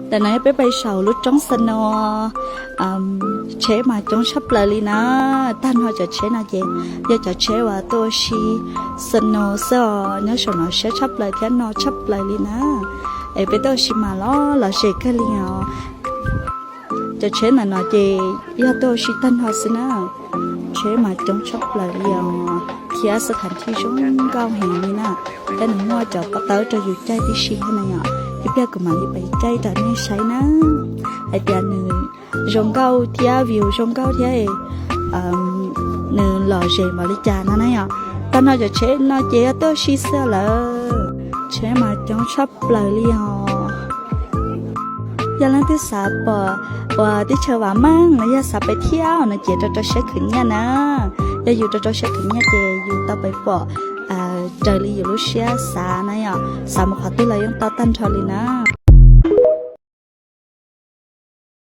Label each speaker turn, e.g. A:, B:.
A: แต่ไหนไปเสาลุดจ้องสนอเชมาจ้องชับเลยลีนะตั้นเขาจะเชนะเจอยากจะเชว่าตัวชีสนอเสอเนื้อสนอเชชับเลยแค่นอชับเลยลีนะไอไปตัวชีมาล้อเราเชกันลีอ๋อจะเชน่ะนอเจอยากตัวชีตั้นเขาสินะเชมาจ้องชับเลยลีอ๋อที่สถานที่ช่วงเก้าแห่งนี้นะแต่หนูว่าจะปะเต้าจะอยู่ใจที่ชีให้ไหนอ่ะที่เปียก็มาที่ไปใจจะไม่ใช้นะไอเปียหนึ่งรองเก้าเทียวิวรองเก้าเทียหนึ่งหล่อเจมาลิจานั่นไงอ่ะตอนเราจะเช็ดเราเจ๊ตัวชีเสละเช็ดมาจ้องชอบเลยลีอ๋อยาลังที่สาบว่าที่เชื่อว่ามั่งนะยาสาไปเที่ยวนะเจ๊จะเช็คขึ้นเนี่ยนะยาอยู่จะเช็คขึ้นเนี่ยเจ๊อยู่ต่อไปปอเจอลีอยู่ลูเชียสานะอ่ะสามขอตัวเลยยังต่อตันทอลีนะ